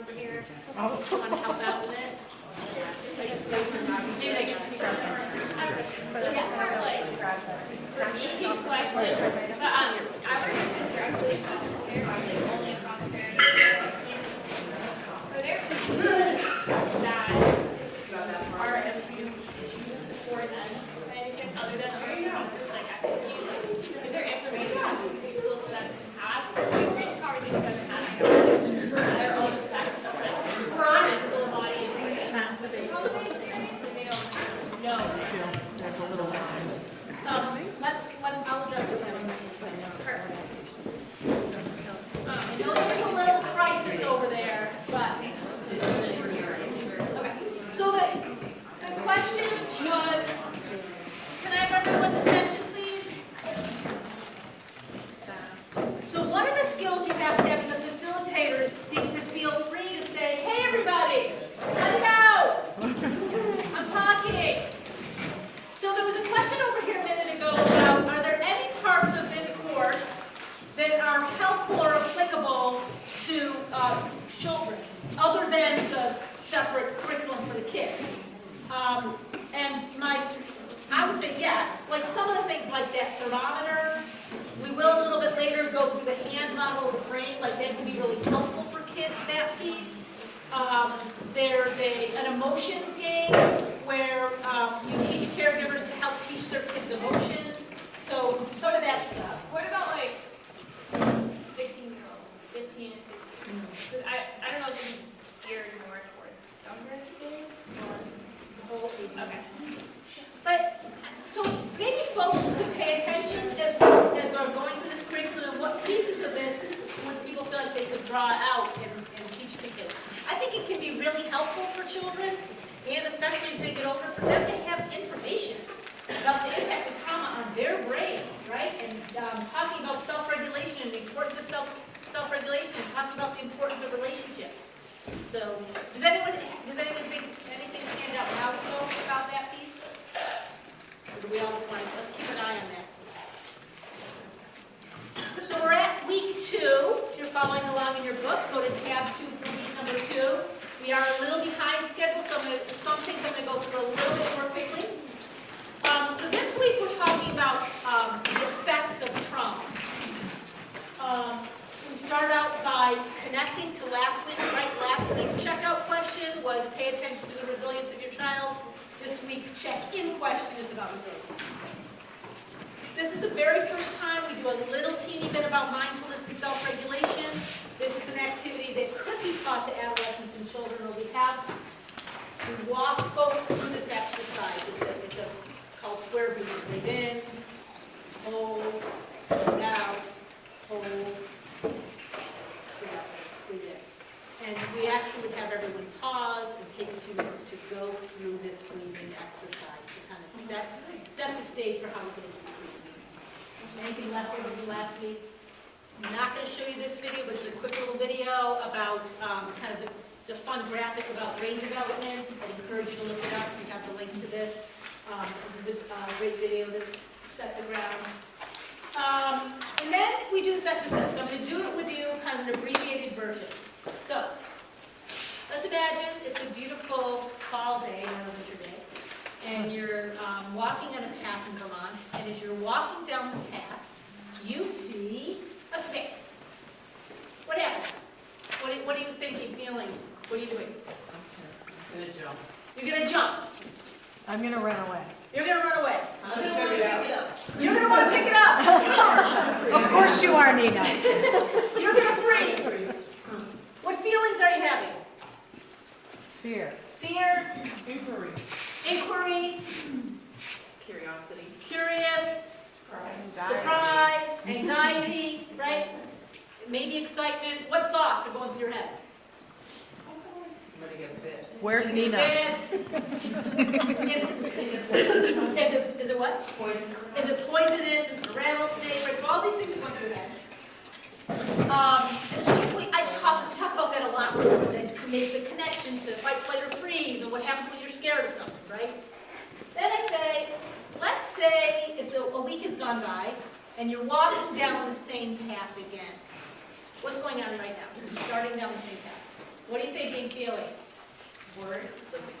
over here. Want to help out with it? Maybe they got it. Yeah, probably. For me, question. But I would congratulate them. They're the only prosperity. Are there that are a few issues for them? Anything other than like activities? Like, is there information that people that have? Recent conversation doesn't have their own effects. We're honest, school body is but they probably experience and they don't know. There's a little line. I'll address it when I know there's a little crisis over there, but okay. So the question was, can I have everyone's attention, please? So one of the skills you have to have as a facilitator is to feel free to say, "Hey, everybody, let it out. I'm talking." So there was a question over here a minute ago about, are there any parts of this course that are helpful or applicable to children, other than the separate curriculum for the kids? I would say yes. Like some of the things like that thermometer, we will a little bit later go through the hand model of the brain, like that can be really helpful for kids, that piece. There's an emotions game where you teach caregivers to help teach their kids emotions. So some of that stuff. What about like 16-year-olds, 15 and 16? Because I don't know if it's geared more towards younger kids or the whole age. Okay. But so maybe folks could pay attention as they're going through this curriculum and what pieces of this would people feel like they could draw out and teach to kids. I think it can be really helpful for children, and especially as they get older, for them to have information about the impact of trauma on their brain, right? And talking about self-regulation and the importance of self-regulation, and talking about the importance of relationship. So, does anyone think anything stand out now about that piece? Or do we all just want to, let's keep an eye on that. So we're at week 2. If you're following along in your book, go to tab 2 for week number 2. We are a little behind schedule, so some things I'm going to go through a little bit more quickly. So this week we're talking about the effects of trauma. We started out by connecting to last week, right? Last week's checkout question was pay attention to the resilience of your child. This week's check-in question is about resilience. This is the very first time we do a little teeny bit about mindfulness and self-regulation. This is an activity that could be taught to adolescents and children, or we walk folks through this exercise. It's called square breathing. Breathe in, hold, breathe out, hold, breathe out, breathe in. And we actually would have everyone pause and take a few minutes to go through this breathing exercise to kind of set the stage for how we get into this evening. Anything left over from last week? I'm not going to show you this video, but it's a quick little video about kind of the fun graphic about brain development. I'd encourage you to look it up. You have the link to this. This is a great video to set the ground. And then we do this exercise. So I'm going to do it with you, kind of an abbreviated version. So let's imagine it's a beautiful fall day, not a winter day, and you're walking on a path in Vermont, and as you're walking down the path, you see a snake. What happens? What are you thinking, feeling? What are you doing? I'm going to jump. You're going to jump. I'm going to run away. You're going to run away. I'm going to pick it up. You're going to want to pick it up. Of course you are, Nina. You're going to freeze. What feelings are you having? Fear. Fear, Inquiry. inquiry, Curiosity. curious, surprise, anxiety, right? Maybe excitement. What thoughts are going through your head? I'm going to get bit. Where's Nina? Is it what? Poison. Is it poisonous? Is it a rattlesnake? Right, so all these things are going through your head. I talk about that a lot. That can make the connection to fight, flight, or freeze, and what happens when you're scared of something, right? Then I say, let's say it's a week has gone by, and you're walking down the same path again. What's going on right now? You're starting down the same path. What are you thinking, feeling? Worried.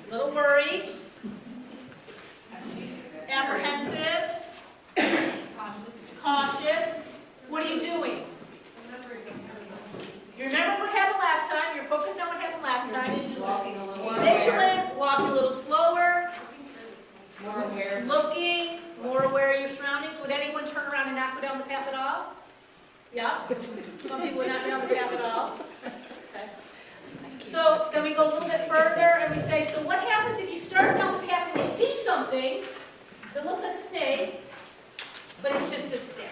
A little worried. Apprehensive. Cautious. What are you doing? You remember what happened last time? You're focused on what happened last time. Walking a little more Vigilant, walking a little slower, more aware. looking, more aware of your surroundings. Would anyone turn around and not go down the path at all? Yeah? Some people would not go down the path at all. Okay. So then we go a little bit further and we say, so what happens if you start down the path and you see something that looks like a snake, but it's just a stick?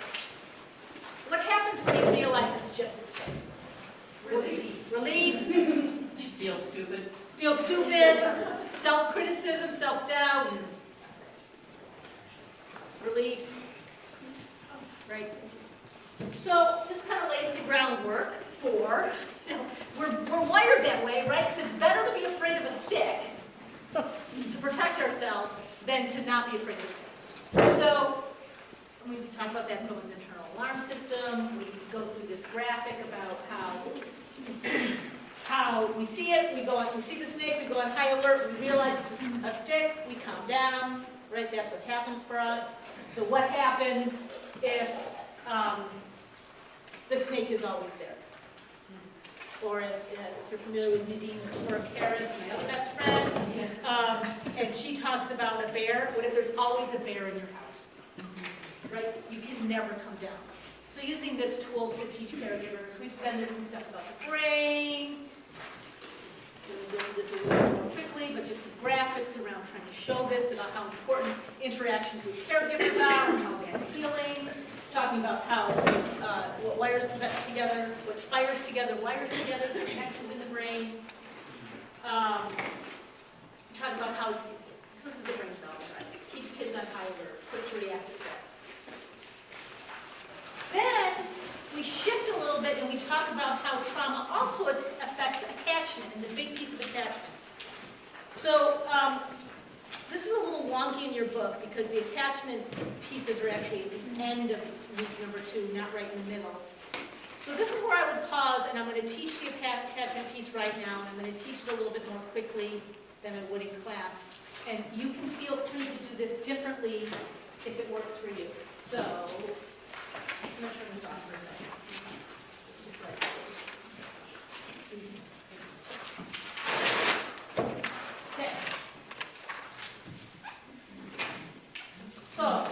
What happens when you realize it's just a stick? Relief. Feel stupid. Feel stupid. Self-criticism, self-doubt. Relief. Right? So this kind of lays the groundwork for, we're wired that way, right? Because it's better to be afraid of a stick to protect ourselves than to not be afraid of a stick. So we talk about that, someone's internal alarm system. We go through this graphic about how we see it, we see the snake, we go on high alert, we realize it's a stick, we calm down, right? That's what happens for us. So what happens if the snake is always there? Or as if you're familiar with Nadine Karas, my other best friend, and she talks about a bear. What if there's always a bear in your house? Right? You can never come down. So using this tool to teach caregivers, we've done some stuff about the brain. We'll go through this a little bit more quickly, but just some graphics around trying to show this, about how important interactions with caregivers are, and how that's healing. Talking about how, what wires together, what fires together, wires together, the connections in the brain. Talking about how, this is the brain cell, right? Keeps kids on high alert, quick to react to threats. Then we shift a little bit and we talk about how trauma also affects attachment and the big piece of attachment. So this is a little wonky in your book because the attachment pieces are actually at the end of week number 2, not right in the middle. So this is where I would pause, and I'm going to teach the attachment piece right now, and I'm going to teach it a little bit more quickly than I would in class. And you can feel free to do this differently if it works for you. So I'm going to turn this off for a second. Just like this. Okay. So,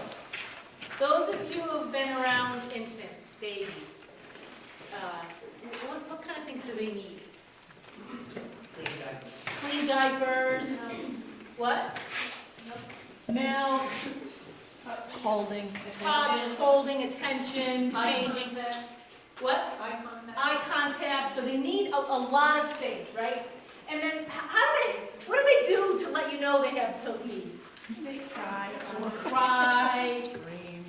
those of you who have been around infants, babies, what kind of things do they need? Clean diapers. What? Milk. Holding. Touch, holding, attention, changing. What? Eye contact. Eye contact. So they need a lot of things, right? And then what do they do to let you know they have those needs? They cry. Cry. Scream.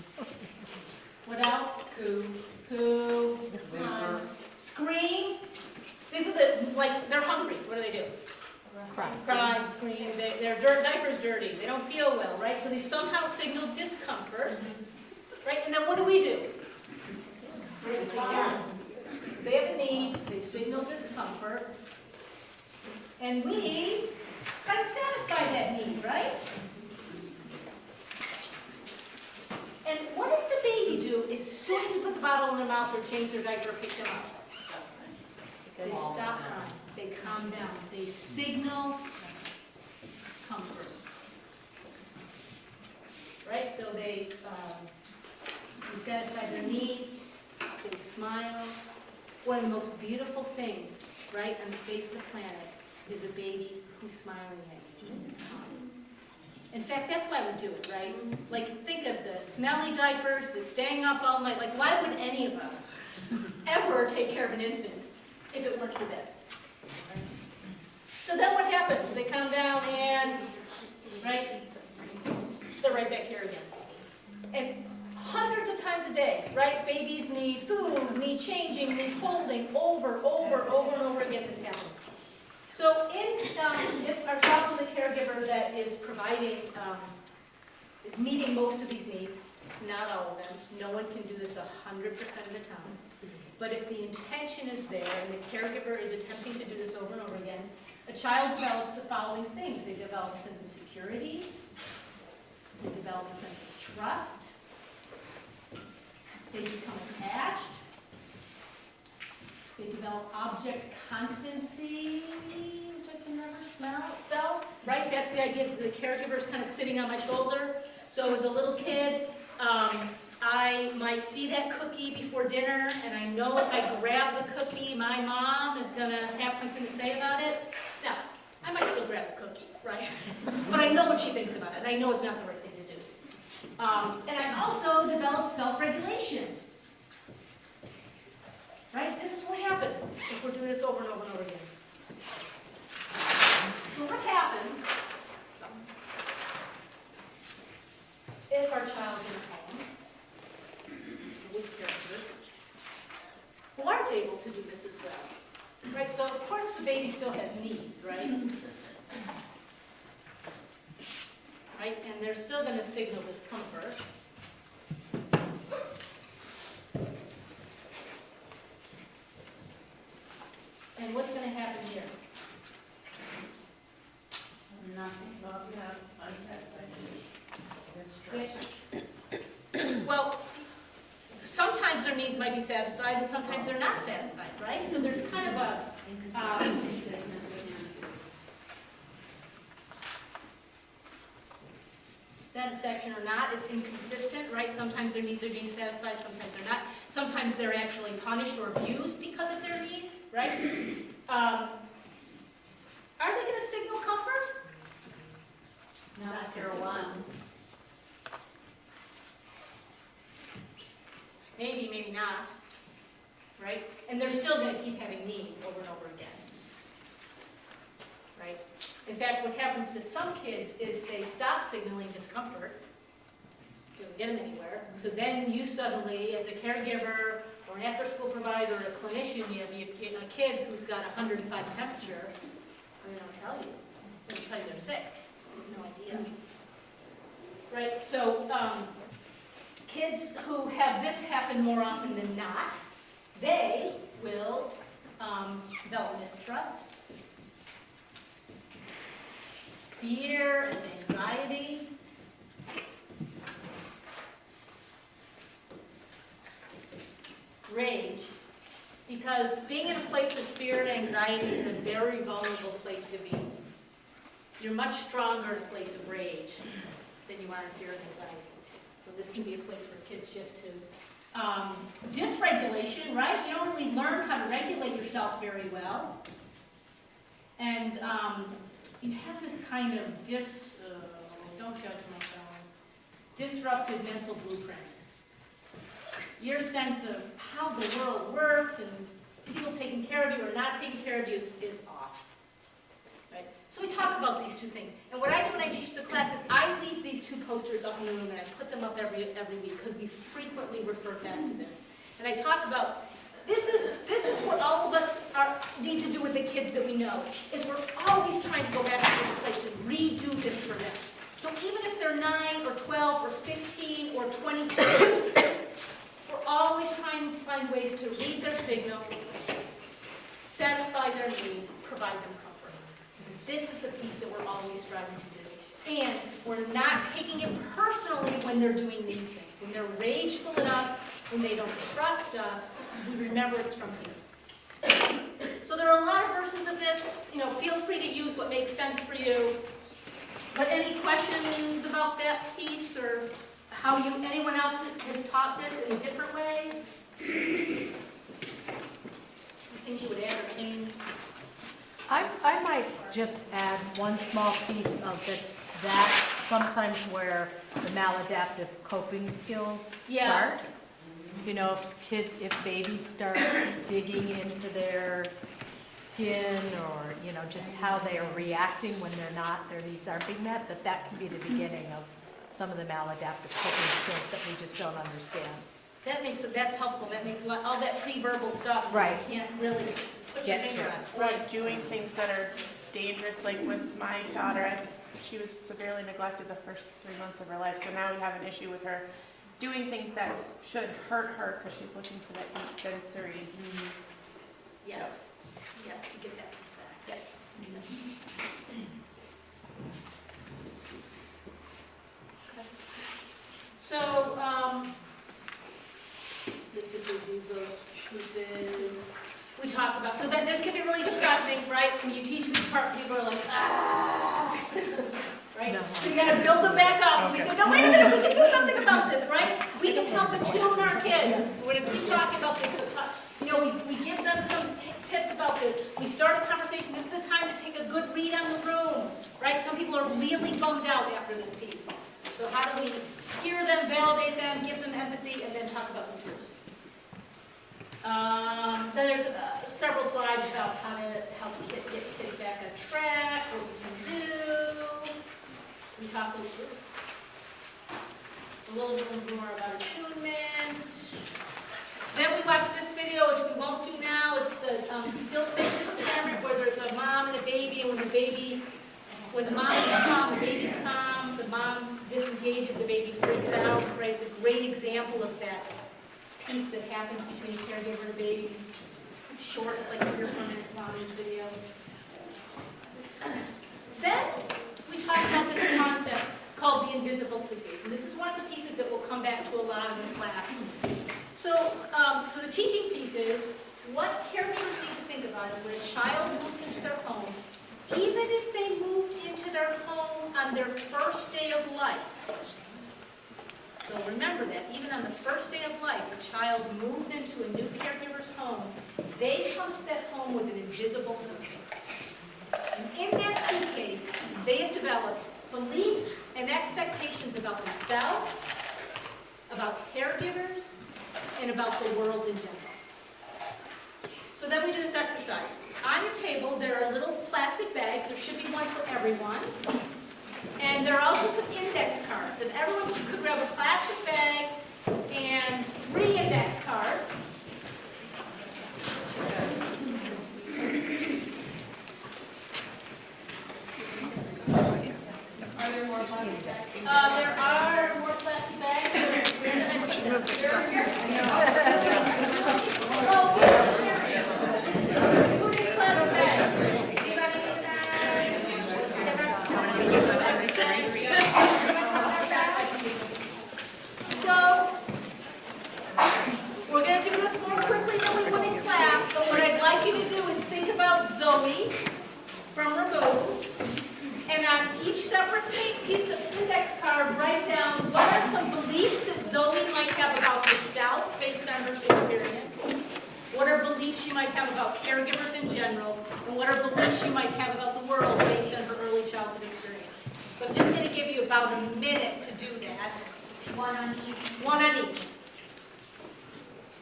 What else? Coo. Poo. Whimper. Scream. These are they're hungry. What do? Cry. Cry, scream. Their diaper's dirty. They don't feel well, right? So they somehow signal discomfort, right? And then what do? They have a need. They signal discomfort. And we kind of satisfy that need, right? And what does the baby do as soon as you put the bottle in their mouth or change their diaper or pick them up? They stop crying. They calm down. They signal comfort. Right? So they satisfy their needs. They smile. One of the most beautiful things, right, on the face of the planet is a baby who's smiling at you and is calm. In fact, that's why we do it, right? Like, think of the smelly diapers, the staying up all night. Like, why would any of us ever take care of an infant if it weren't for this? So then what happens? They come down and, right, they're right back here again. And hundreds of times a day, right, babies need food, need changing, need holding, over and over again this happens. So if our child is a caregiver that is providing, is meeting most of these needs, not all of them, no one can do this 100% of the time. But if the intention is there, and the caregiver is attempting to do this over and over again, a child develops the following things. They develop a sense of security, they develop a sense of trust, they become attached, they develop object constancy, which I can never spell, right? That's the idea that the caregiver is kind of sitting on my shoulder. So as a little kid, I might see that cookie before dinner, and I know if I grab the cookie, my mom is going to have something to say about it. Now, I might still grab the cookie, right? But I know what she thinks about it, and I know it's not the right thing to do. And I also developed self-regulation. Right? This is what happens if we're doing this over and over and over again. So what happens if our child is at home with caregivers who aren't able to do this as well? Right? So of course the baby still has needs, right? Right? And they're still going to signal discomfort. And what's going to happen here? Well, sometimes their needs might be satisfied, and sometimes they're not satisfied, right? So there's kind of a satisfaction or not. It's inconsistent, right? Sometimes their needs are being satisfied, sometimes they're not. Sometimes they're actually punished or abused because of their needs, right? Are they going to signal comfort? Not after a while. Maybe, maybe not, right? And they're still going to keep having needs over and over again, right? In fact, what happens to some kids is they stop signaling discomfort. You don't get them anywhere. So then you suddenly, as a caregiver or an after-school provider or a clinician, you have a kid who's got 105 temperature, and they don't tell you. They don't tell you they're sick. You have no idea. Right? So kids who have this happen more often than not, they will develop mistrust, fear and anxiety, rage, because being in a place of fear and anxiety is a very vulnerable place to be. You're much stronger in a place of rage than you are in fear and anxiety. So this can be a place where kids shift to. Dysregulation, right? You don't really learn how to regulate yourself very well. And you have this kind of don't judge my phone, disrupted mental blueprint. Your sense of how the world works and people taking care of you or not taking care of you is off. Right? So we talk about these two things. And what I do when I teach the class is I leave these two posters up in the room and I put them up every week because we frequently refer back to this. And I talk about this is what all of us need to do with the kids that we know, is we're always trying to go back to this place and redo this for them. So even if they're 9 or 12 or 15 or 22, we're always trying to find ways to read their signals, satisfy their need, provide them comfort. This is the piece that we're always striving to do. And we're not taking it personally when they're doing these things. When they're rageful at us, when they don't trust us, we remember it's from here. So there are a lot of versions of this. Feel free to use what makes sense for you. But any questions about that piece or how anyone else has taught this in different ways? Things you would add or change? I might just add one small piece of that. That's sometimes where the maladaptive coping skills start. If babies start digging into their skin or, just how they are reacting when their needs aren't being met, that can be the beginning of some of the maladaptive coping skills that we just don't understand. That's helpful. That makes all that pre-verbal stuff. Right. You can't really put your Get finger to on. Or doing things that are dangerous, like with my daughter, she was severely neglected the first 3 months of her life, so now we have an issue with her doing things that should hurt her because she's looking for that deep sensory talk about, so then this can be really depressing, right? When you teach this part, people are like, right? No. So you gotta build them back up. We say, no, wait a minute, we can do something about this, right? We can help attune our kids. We're gonna keep talking about this. You know, we give them some tips about this. We start a conversation. This is a time to take a good read on the room, right? Some people are really bummed out after this piece. So how do we hear them, validate them, give them empathy, and then talk about some truths? Then there's several slides about how to help get kids back on track, what we can do. We talk a little bit more about attunement. Then we watch this video, which we won't do now. It's the still face experiment where there's a mom and a baby, and when the mom is calm, the baby's calm, the mom disengages, the baby freaks out, right? It's a great example of that piece that happens between the caregiver and the baby. It's short, it's like 3 or 4 minute long video. Then we talk about this concept called the invisible suitcase. And this is one of the pieces that we'll come back to a lot in the class. So the teaching piece is what caregivers need to think about is when a child moves into their home, even if they moved into their home on their first day of life. So remember that, even on the first day of life, a child moves into a new caregiver's home, they come to that home with an invisible suitcase. And in that suitcase, they have developed beliefs and expectations about themselves, about caregivers, and about the world in general. So then we do this exercise. On your table, there are little plastic bags. There should be one for everyone. And there are also some index cards. And everyone could grab a plastic bag and 3 index cards. Are there more plastic bags? There are more plastic bags. Who needs plastic bags? So, we're going to do this more quickly than we would in class, but what I'd like you to do is think about Zoe from Remove, and on each separate piece of index card, write down what are some beliefs that Zoe might have about herself based on her experience, what are beliefs she might have about caregivers in general, and what are beliefs she might have about the world based on her early childhood experience. So I'm just going to give you about a minute to do that. One on each. One on each.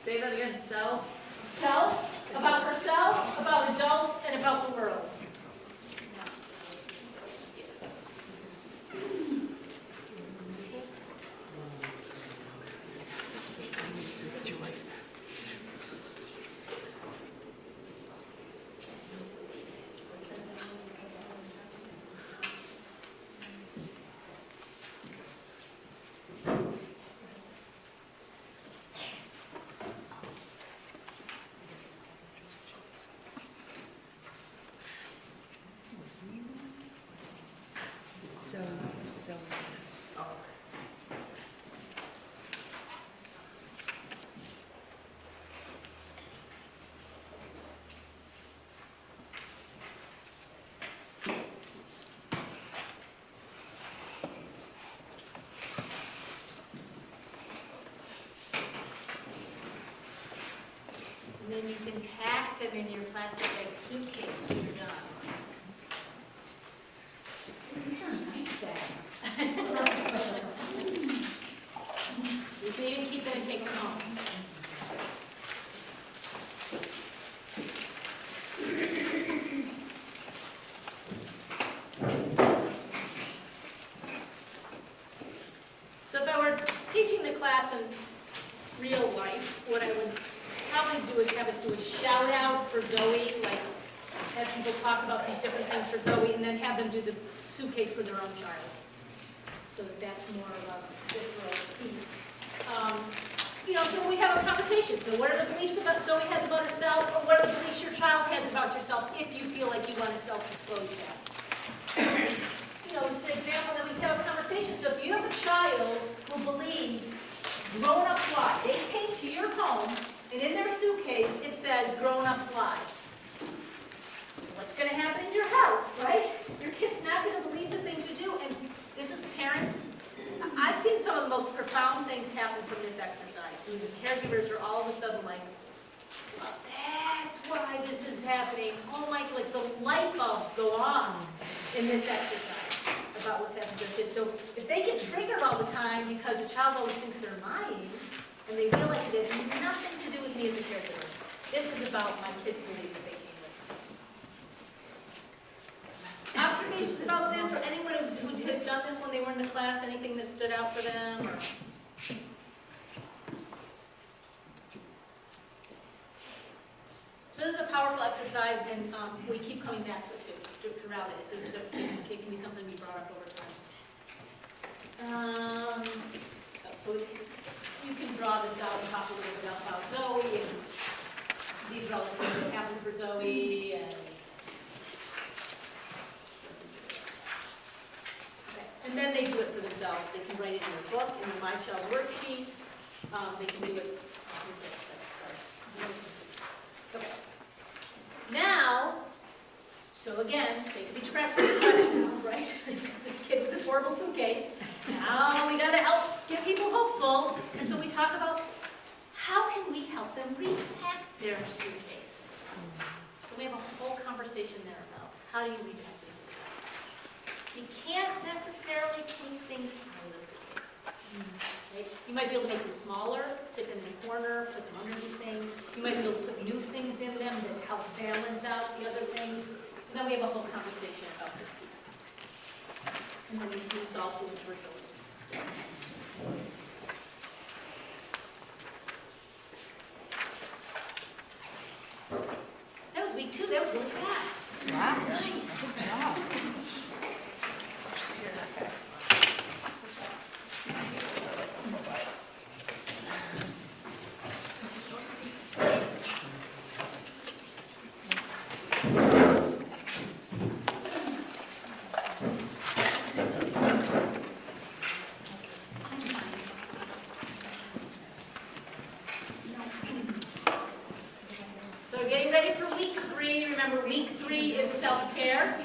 Say that again, self. Self, about herself, about adults, and about the world. And then you can pack them in your plastic bag suitcase when you're done. You can even keep them and take them home. So if I were teaching the class in real life, what I would probably do is have us do a shout out for Zoe, like have people talk about these different things for Zoe, and then have them do the suitcase for their own child. So that's more of a visceral piece. So we have a conversation. So what are the beliefs about Zoe has about herself, or what are the beliefs your child has about yourself if you feel like you want to self-disclose that? It's an example that we have a conversation. So if you have a child who believes grown-ups lie, they came to your home, and in their suitcase it says grown-ups lie. oh my, like the light bulbs go on in this exercise about what's happening to their kids. So if they get triggered all the time because the child always thinks they're my age, and they realize it has nothing to do with me as a caregiver, this is about my kids believe that they came with me. Observations about this, or anyone who has done this when they were in the class, anything that stood out for them? Or? So this is a powerful exercise, and we keep coming back to it too, throughout it. So it can be something we brought up over time. So you can draw this out and talk a little bit about Zoe, and these are all the things that happened for Zoe, and and then they do it for themselves. They can write it in their book, in the My Child worksheet. They can do it. Okay. Now, so again, they can be stressed now, right? This kid with this horrible suitcase. Now we got to help get people hopeful. And so we talk about how can we help them repack their suitcase. So we have a whole conversation there about how do you repack the suitcase. You can't necessarily take things out of the suitcase. Right? You might be able to make them smaller, fit them in a corner, put them underneath things. You might be able to put new things in them that help balance out the other things. So then we have a whole conversation about this piece. And then these needs also with resilience. That was week 2. That was really fast. Wow. Nice. Good job. So we're getting ready for week 3. Remember, week 3 is self-care.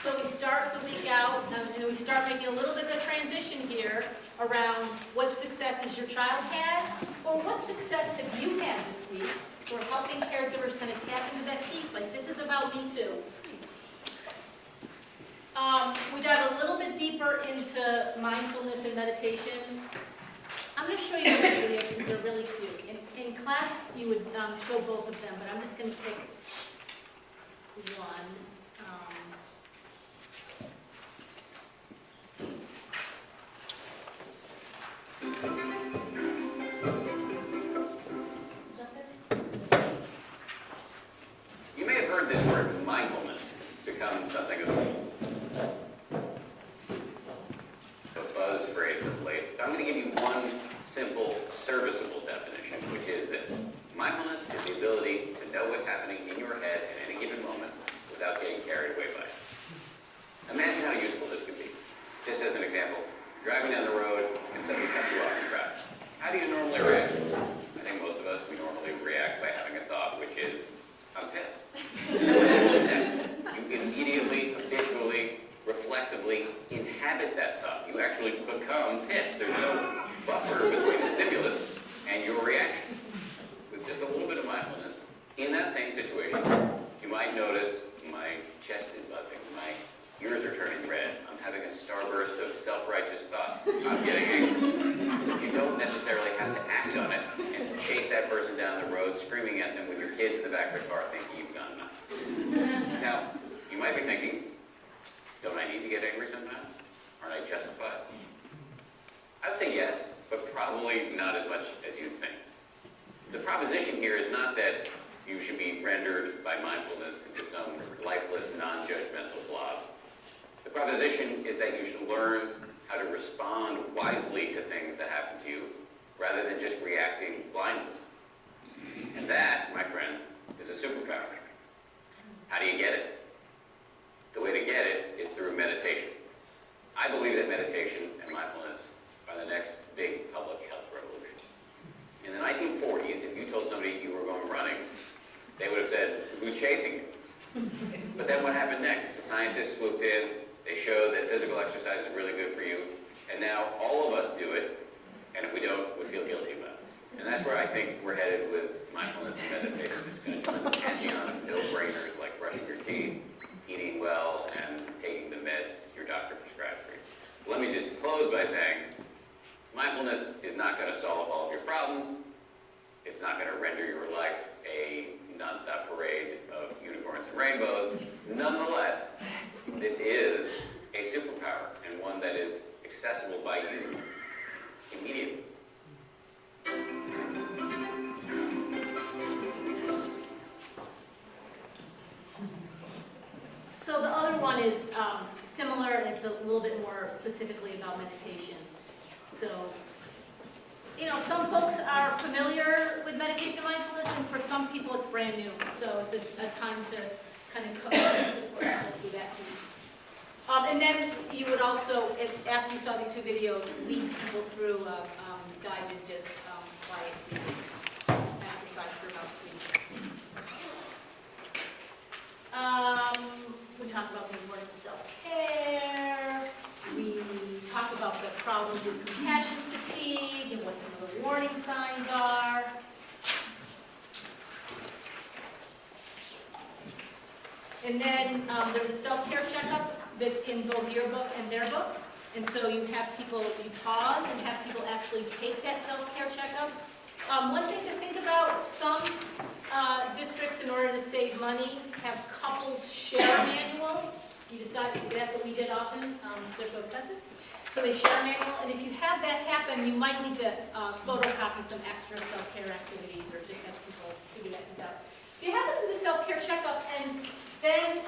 So we start the week out, and we start making a little bit of a transition here around what successes your child had, or what success have you had this week. So we're helping caregivers kind of tap into that piece, like this is about me too. We dive a little bit deeper into mindfulness and meditation. I'm going to show you these videos because they're really cute. In class, you would show both of them, but I'm just going to pick one. Is that there? You may have heard this word mindfulness. It's become something of a buzz phrase of late. I'm going to give you one simple, serviceable definition, which is this. Mindfulness is the ability to know what's happening in your head at any given moment without getting carried away by it. Imagine how useful this could be. Just as an example, driving down the road and somebody cuts you off in traffic. How do you normally react? I think most of us, we normally react by having a thought, which is, I'm pissed. What's next? You immediately, habitually, reflexively inhabit that thought. You actually become pissed. There's no buffer between the stimulus and your reaction. With just a little bit of mindfulness, in that same situation, you might notice my chest is buzzing, my ears are turning red, I'm having a starburst of self-righteous thoughts, I'm getting angry. But you don't necessarily have to act on it and chase that person down the road, screaming at them with your kids in the back of the car thinking you've gone nuts. Now, you might be thinking, don't I need to get angry sometimes? Aren't I justified? I would say yes, but probably not as much as you think. The proposition here is not that you should be rendered by mindfulness into some lifeless, non-judgmental blob. The proposition is that you should learn how to respond wisely to things that happen to you, rather than just reacting blindly. And that, my friends, is a superpower. How do you get it? The way to get it is through meditation. I believe that meditation and mindfulness are the next big public health revolution. In the 1940s, if you told somebody you were going running, they would have said, who's chasing you? But then what happened next? The scientists swooped in, they showed that physical exercise is really good for you, and now all of us do it, and if we don't, we feel guilty about it. And that's where I think we're headed with mindfulness and Mindfulness is not going to solve all of your problems. It's not going to render your life a nonstop parade of unicorns and rainbows. Nonetheless, this is a superpower, and one that is accessible by you immediately. So the other one is similar, and it's a little bit more specifically about meditation. So, you know, some folks are familiar with meditation and mindfulness, and for some people it's brand new. So it's a time to kind of cover and support people through that piece. And then you would also, after you saw these two videos, lead people through a guided, just quiet exercise for about 3 minutes. We talk about the importance of self-care. We talk about the problems with compassion fatigue and what some of the warning signs are. And then there's a self-care checkup that's in both your book and their book. And so you have people, you pause and have people actually take that self-care checkup. One thing to think about, some districts, in order to save money, have couples share a manual. You decide, that's what we did often, they're so expensive. So they share a manual, and if you have that happen, you might need to photocopy some extra self-care activities or just have people figure that things out. So you have them do the self-care checkup, and then,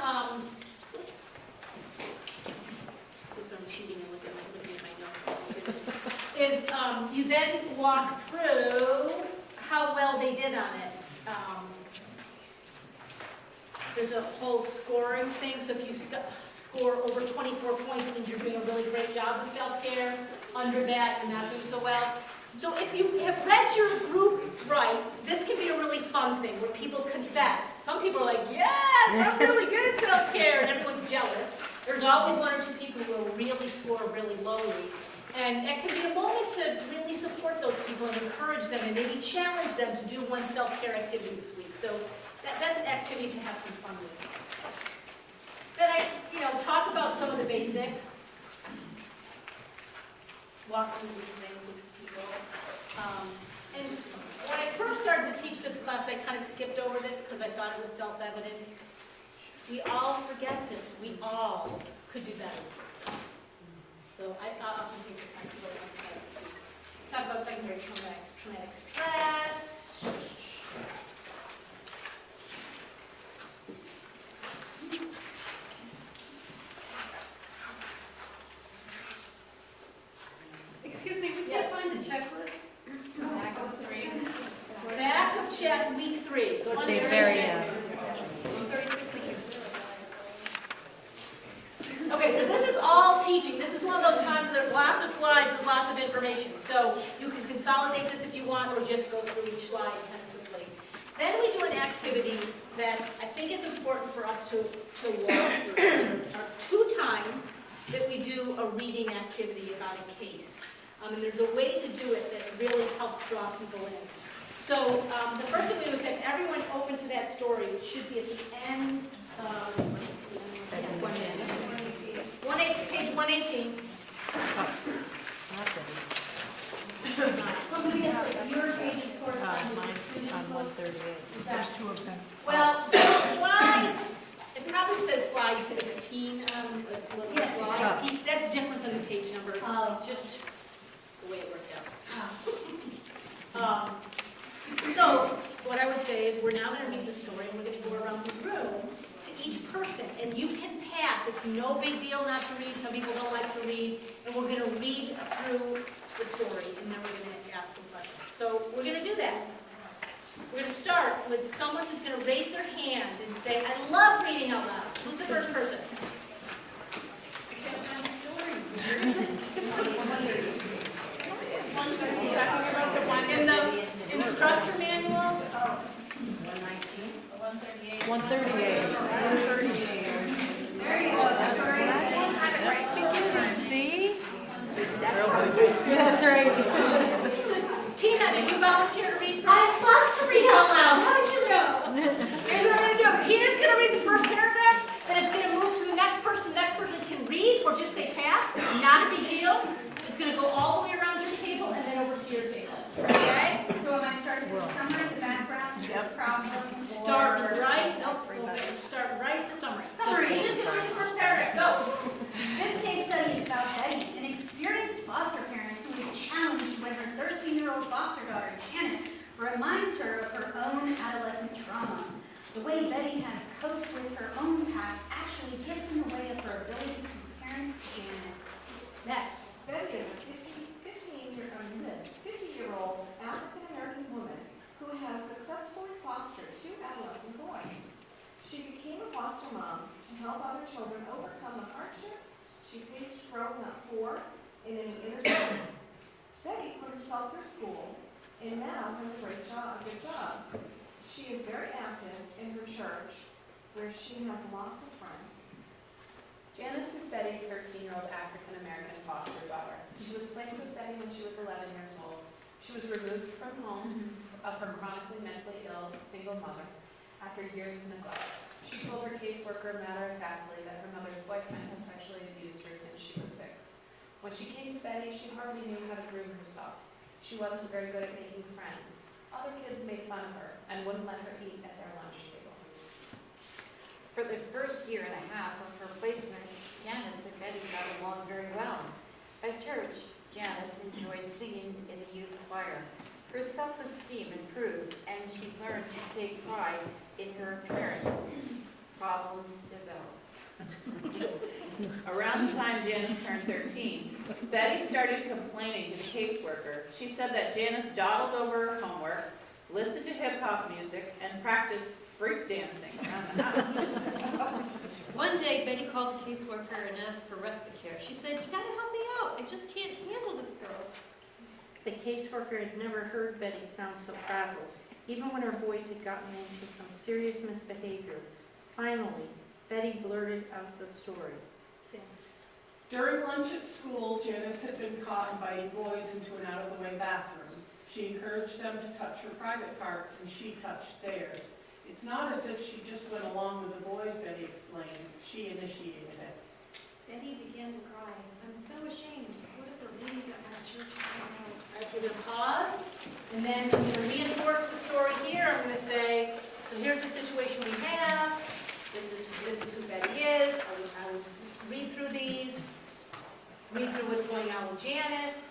this is what I'm cheating and looking at my notes. Is you then walk through how well they did on it. There's a whole scoring thing, so if you score over 24 points, it means you're doing a really great job with self-care. Under that, you're not doing so well. So if you have read your group right, this can be a really fun thing where people confess. Some people are like, yes, I'm really good at self-care, and everyone's jealous. There's always one or two people who will really score really lowly. And it can be a moment to really support those people and encourage them and maybe challenge them to do one self-care activity this week. So that's an activity to have some fun with. Then I, talk about some of the basics. Walk through these things with people. And when I first started to teach this class, I kind of skipped over this because I thought it was self-evident. We all forget this. We all could do better with this stuff. So I often take the time to really emphasize this piece. Talk about secondary traumatic stress. Excuse me, we can't find the checklist? Back of check, week 3. Go to The very end. Okay, so this is all teaching. This is one of those times where there's lots of slides with lots of information. So you can consolidate this if you want, or just go through each slide kind of quickly. Then we do an activity that I think is important for us to walk through. There are 2 times that we do a reading activity about a case. And there's a way to do it that really helps draw people in. So the first thing we do is have everyone open to that story, which should be at the end of page 118. Somebody else, your pages correspond. Mine's on 138. There's 2 of them. Well, the slides, it probably says slide 16 on this little slide piece. That's different than the page numbers. It's just the way it worked out. So what I would say is we're now going to read the story, and we're going to go around the room to each person. And you can pass. It's no big deal not to read. Some people don't like to read. And we're going to read through the story, and then we're going to ask some questions. So we're going to do that. We're going to start with someone who's going to raise their hand and say, I love reading out loud. Who's the first person? I can't find the story. In the instructor manual? 138. 138. There you go, that's right. See? Yeah, that's right. So, Tina, did you volunteer to read? I'd love to read out loud. How did you know? Here's what we're going to do. Tina's going to read the first paragraph, then it's going to move to the next person. The next person can read or just say pass. Not a big deal. It's going to go all the way around your table reminds her of her own adolescent trauma. The way Betty has coped with her own past actually gets in the way of her ability to parent Janice. Next. Betty is a 50-year-old African-American woman who has successfully fostered 2 adolescent boys. She became a foster mom to help other children overcome the hardships she faced growing up poor in an inner city. Betty put herself through school and now has a good job. She is very active in her church, where she has lots of friends. Janice is Betty's 13-year-old African-American foster daughter. She was placed with Betty when she was 11 years old. She was removed from home of her chronically mentally ill single mother after years of neglect. She told her caseworker matter-of-factly that her mother's boyfriend had sexually abused her since she was 6. When she came to Betty, she hardly knew how to groom herself. She wasn't very good at making friends. Other kids made fun of her and wouldn't let her eat at their lunch table. For the first year and a half of her placement, Janice and Betty got along very well. At church, Janice enjoyed singing in the youth choir. Her self-esteem improved, and she learned to take pride in her appearance. Problems developed. Around the time Janice turned 13, Betty started complaining to the caseworker. She said that Janice dawdled over her homework, listened to hip-hop music, and practiced freak dancing around the house. One day, Betty called the caseworker and asked for respite care. She said, "You gotta help me out. I just can't handle this girl." The caseworker had never heard Betty sound so frazzled, even when her voice had gotten into some serious misbehavior. Finally, Betty blurted out the story. During lunch at school, Janice had been caught inviting boys into an out-of-the-way bathroom. She encouraged them to touch her private parts, and she touched theirs. It's not as if she just went along with the boys, Betty explained. She initiated it. Betty began to cry. I'm so ashamed. What if the ladies at my church find out? All right, so we're gonna pause, and then I'm gonna reinforce the story here. I'm gonna say, so here's the situation we have. This is who Betty is. I will read through these, read through what's going on with Janice,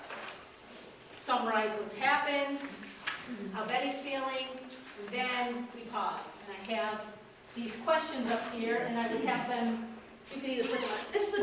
summarize what's happened, how Betty's feeling, and then we pause. And I have these questions up here, and I would have them, you can either put them on, this is the